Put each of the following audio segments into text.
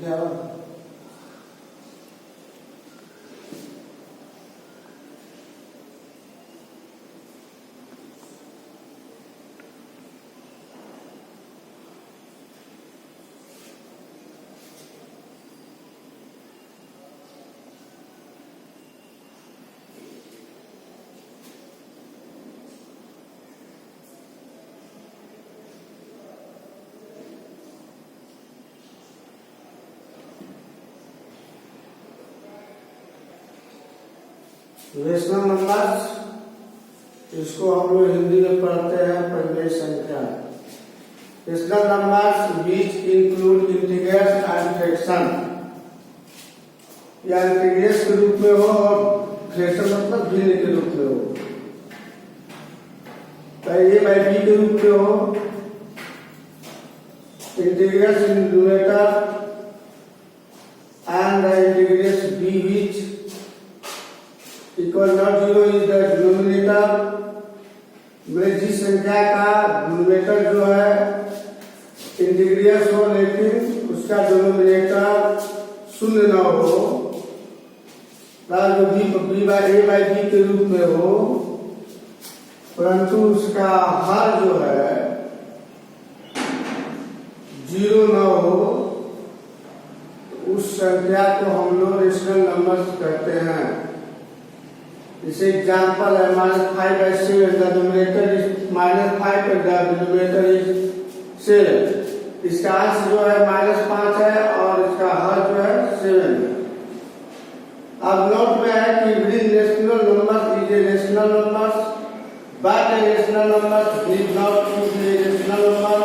क्या rational numbers, इसको हम लोग हिंदी में पढ़ते हैं परिमेय संख्या। Rational numbers which include integrals and fraction, या इंटीग्रल्स के रूप में हो और फ्रैक्शन मतलब भिन्न के रूप में हो, चाहे ए बाई बी के रूप में हो, integrals in numerator and the integrals b which equal not zero is the denominator। में जिस संख्या का न्यूमरेटर जो है इंटीग्रल्स हो लेकिन उसका डिनोमिनेटर शून्य न हो, जो B by A by B के रूप में हो, परंतु उसका हर जो है जीरो न हो, उस संख्या को हम लोग रेशनल नंबर्स कहते हैं। जैसे एग्जांपल है -5/7, the numerator is -5 the denominator is 7। इसका अंश जो है -5 है और इसका हर जो है 7 है। अब नोट में है कि every rational number is a rational number but a rational number need not to be a rational number.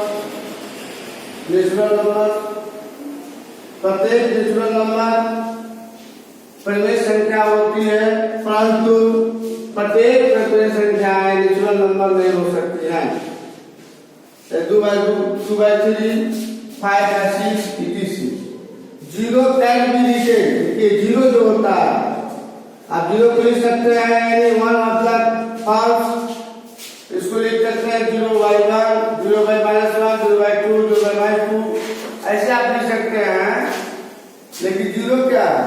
Rational number, प्रत्येक नेचुरल नंबर परिमेय संख्या होती है, परंतु प्रत्येक परिमेय संख्याएं नेचुरल नंबर नहीं हो सकती हैं। 2/2/3, 5/6 etc। Zero can be written, ये जीरो जो होता है आप जीरो को लिख सकते हैं any one of the forms. इसको लिख सकते हैं 0/1, 0/-1, 0/2, 0/2, ऐसे आप लिख सकते हैं। लेकिन जीरो क्या है,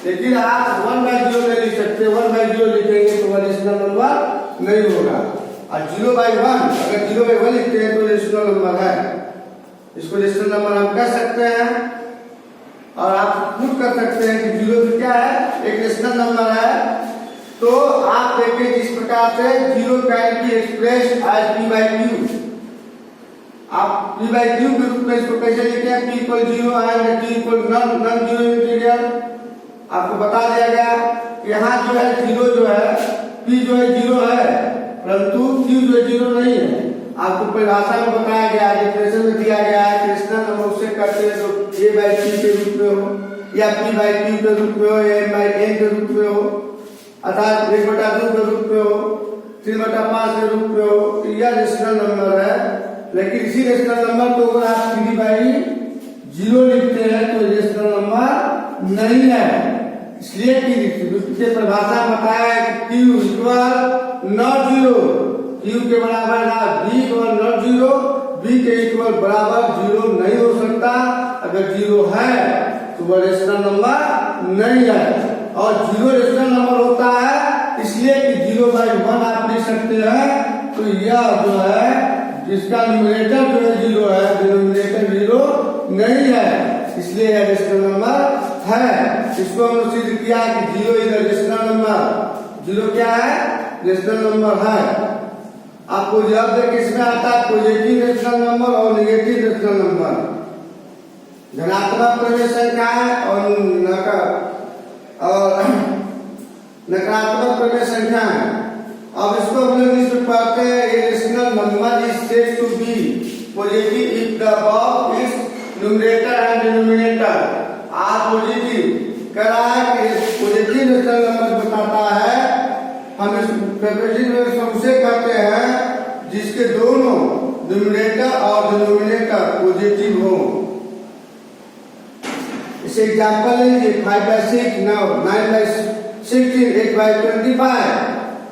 लेकिन आप 1/0 नहीं लिख सकते। 1/0 लिखेंगे तो वह रेशनल नंबर नहीं होगा। और 0/1 अगर 0/1 लिखते हैं तो रेशनल नंबर है। इसको रेशनल नंबर हम कह सकते हैं। और आप खुद कर सकते हैं कि जीरो क्या है, एक रेशनल नंबर है। तो आप देखिए जिस प्रकार से zero can be expressed as p/q। आप p/q के रूप में इसको कैसे लिखते हैं, p = 0 and t = non zero integral. आपको बता दिया गया कि यहाँ जो है जीरो जो है p जो है जीरो है, परंतु q जो है जीरो नहीं है। आपको परिभाषा में बताया गया, डिफिनेशन में दिया गया है कि रेशनल नंबर उससे करते हैं जो a/p के रूप में हो या p/q के रूप में हो या m/n के रूप में हो, अर्थात 1/2 के रूप में हो, 3/5 के रूप में हो। यह रेशनल नंबर है। लेकिन इसी रेशनल नंबर को अगर आप 3/0 लिखते हैं तो रेशनल नंबर नहीं है। इसलिए कि परिभाषा बताया है कि q = नॉट जीरो, q के बराबर ना b = नॉट जीरो, b के इक्वल बराबर जीरो नहीं हो सकता। अगर जीरो है तो वह रेशनल नंबर नहीं है। और जीरो रेशनल नंबर होता है इसलिए कि 0/1 आप लिख सकते हैं। तो यह जो है जिसका न्यूमरेटर जो है जीरो है, डिनोमिनेटर जीरो नहीं है, इसलिए यह रेशनल नंबर है। इसको हमने सिद्ध किया कि zero is rational number. Zero क्या है, रेशनल नंबर है। आपको जवाब किसमें आता है, पॉजिटिव रेशनल नंबर और नेगेटिव रेशनल नंबर। धनात्मक परिमेय संख्या और नकारात्मक परिमेय संख्या है। अब इसको हम लोग इसमें पढ़ते हैं, a rational number is said to be positive if the above is numerator and denominator are positive. कह रहा है कि पॉजिटिव रेशनल नंबर बताता है, हम इस प्रेपोजिशन उसे कहते हैं जिसके दोनों न्यूमरेटर और डिनोमिनेटर पॉजिटिव हो। इसे एग्जांपल लीजिए 5/6, 9/16, 8/25,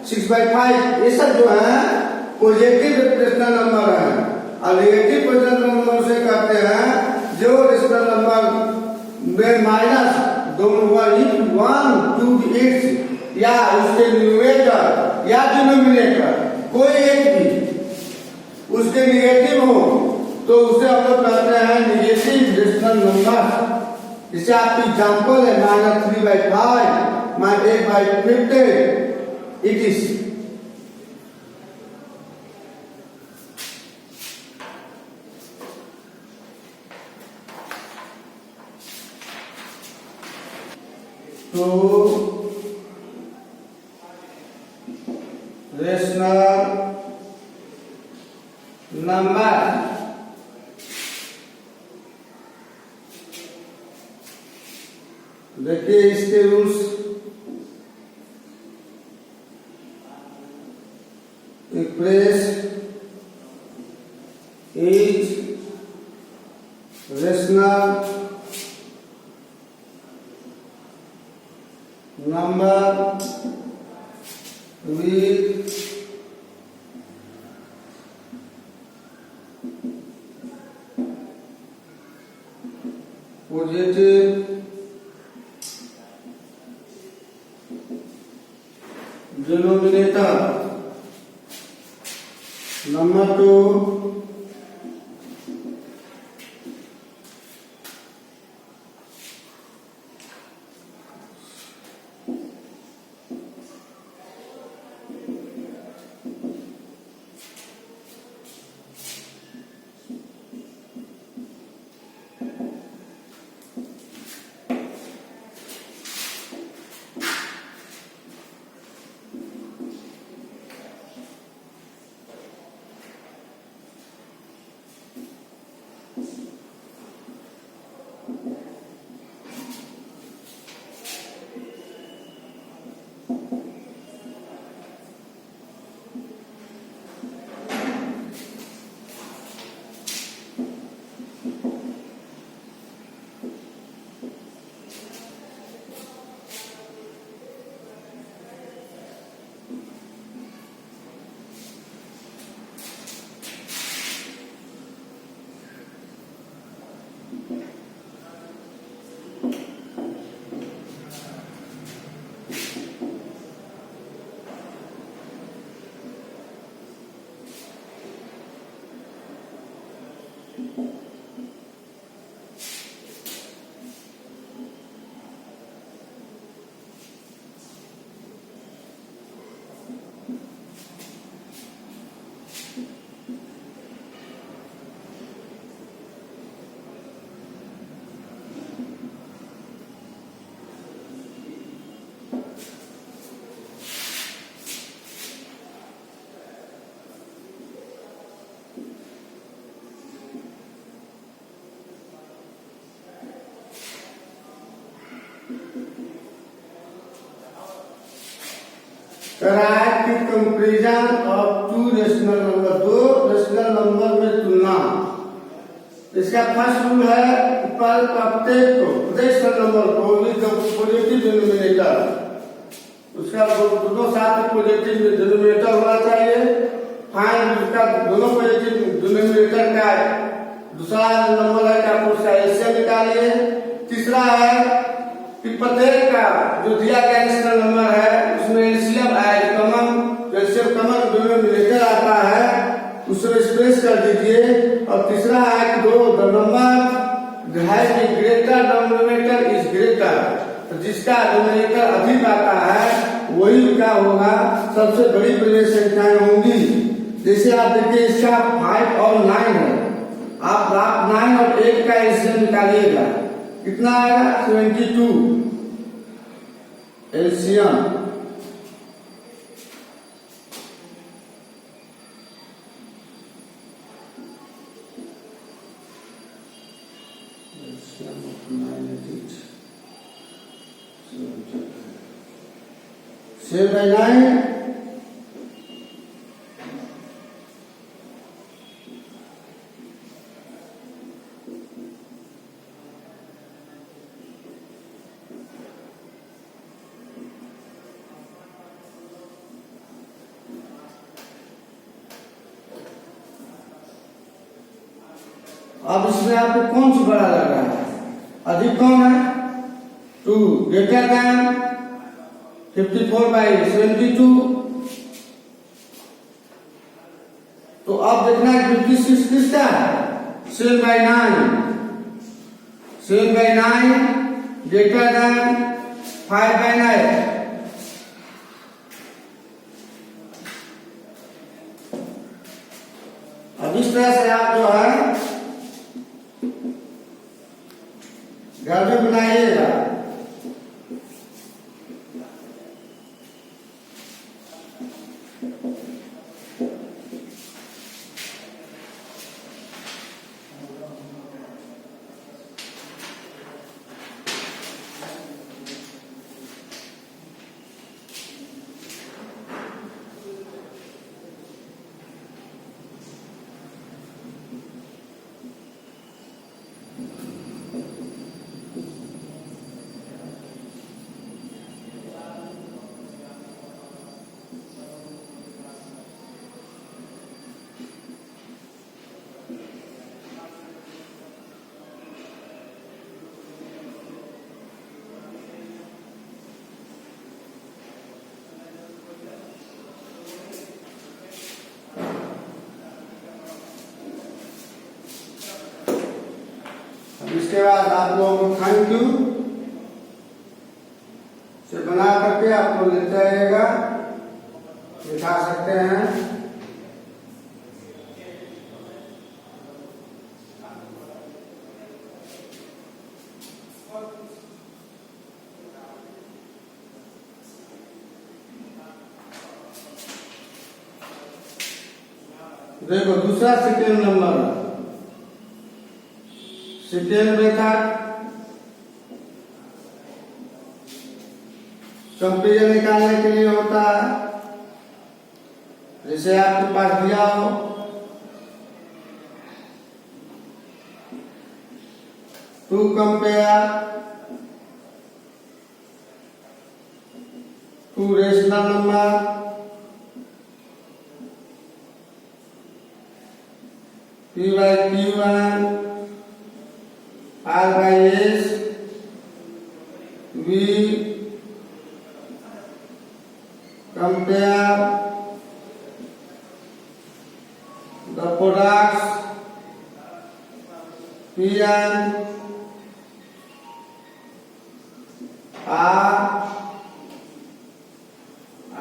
6/5, ये सब जो है पॉजिटिव रेशनल नंबर है। और नेगेटिव रेशनल नंबर से कहते हैं जो रेशनल नंबर में माइनस दोनों वन टू एक्स या उसके न्यूमरेटर या डिनोमिनेटर कोई एक भी उसके निगेटिव हो तो उसे हम लोग कहते हैं निगेटिव रेशनल नंबर। जैसे आपकी एग्जाम्पल है -3/5 -8/50 इट इज तो रेशनल नंबर देखिए इसके rules express is rational number with positive denominator. Number 2, करार की comparison of two rational number, दो रेशनल नंबर में तुलना। इसका फर्स्ट रूल है पर प्रत्येक रेशनल नंबर को पॉजिटिव डिनोमिनेटर, उसका दोनों साथ पॉजिटिव डिनोमिनेटर होना चाहिए। फाइंड उसका दोनों पॉजिटिव डिनोमिनेटर का दूसरा नंबर है आप उसका एलसीएम निकालिए। तीसरा है कि प्रत्येक का जो दिया गया रेशनल नंबर है उसमें एलसीएम कॉमन डिनोमिनेटर आता है उसमें एक्सप्रेस कर दीजिए। और तीसरा है कि दो नंबर है कि ग्रेटर डिनोमिनेटर इज ग्रेटर, तो जिसका डिनोमिनेटर अधिक आता है वही क्या होगा सबसे बड़ी पूर्ण संख्याएं होंगी। जैसे आप देखिए इसका 5 और 9 है, आप 9 और 8 का एलसीएम निकालिएगा कितना आएगा 22 एलसीएम। Save by 9. अब इसमें आपको कौन सी बड़ा लग रहा है? अधिक कौन है? 2 ग्रेटर देन 54/72। तो अब देखना है 56 किसका है? 7/9। 7/9 ग्रेटर देन 5/9। अब इस तरह से आप जो है घर में बनाइएगा। इसके बाद आप लोगों को थैंक यू से बना करके आप लोग लेते आइएगा, दिखा सकते हैं। देखो दूसरा second number, second method comparison निकालने के लिए होता है। जैसे आपके पास दिया हो to compare two rational number P/Q1 R/S we compare the products P and R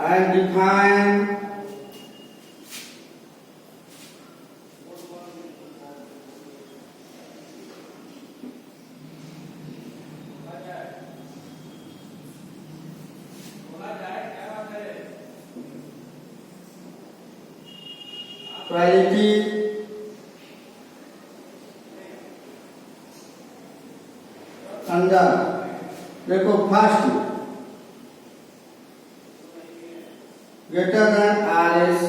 and define quality अंदर। देखो फर्स्ट ग्रेटर देन RS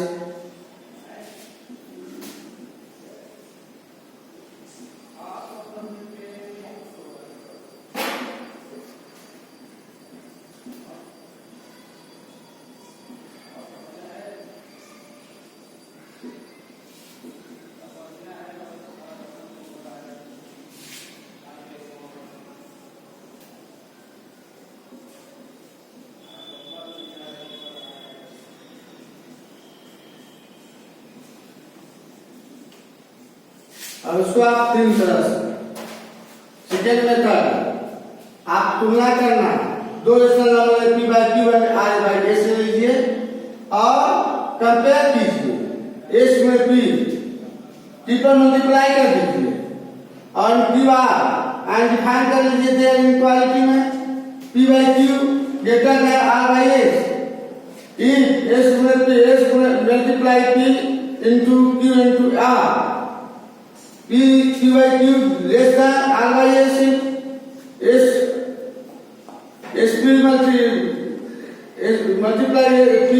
और उसको आप तीन तरह से सेकेंड मेथड आप तुलना करना, दो रेशनल नंबर P/Q1 R/S ले लीजिए और कंपेयर कीजिए। S में P पर मल्टीप्लाई कर दीजिए और Q/R एंड डिफाइन कर लीजिए देयर इनक्वालिटी में P/Q greater than R/S if S multiply P into Q into R P/Q less than R/S if multiply P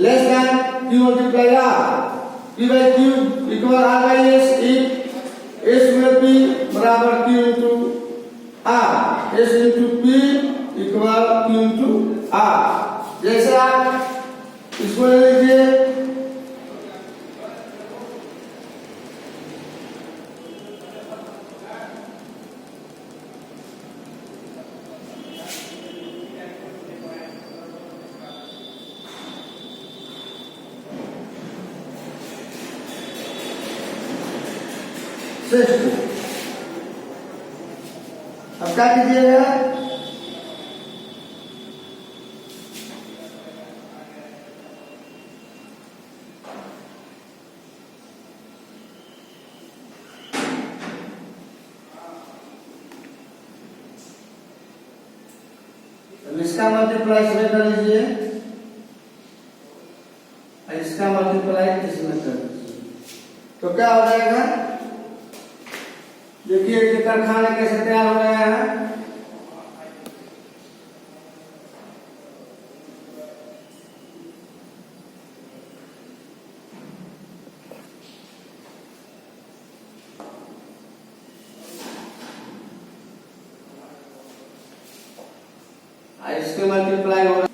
less than Q multiply R P/Q equal R/S if S में P बराबर Q into R S into P equal Q into R। जैसे आप इसको ले लीजिए 60। अब क्या कीजिएगा, इसका मल्टीप्लाई इसमें कर लीजिए, इसका मल्टीप्लाई इसमें कर लीजिए, तो क्या हो जाएगा, देखिए टिकट खाने कैसे तैयार हो गया है। इसके मल्टीप्लाई हो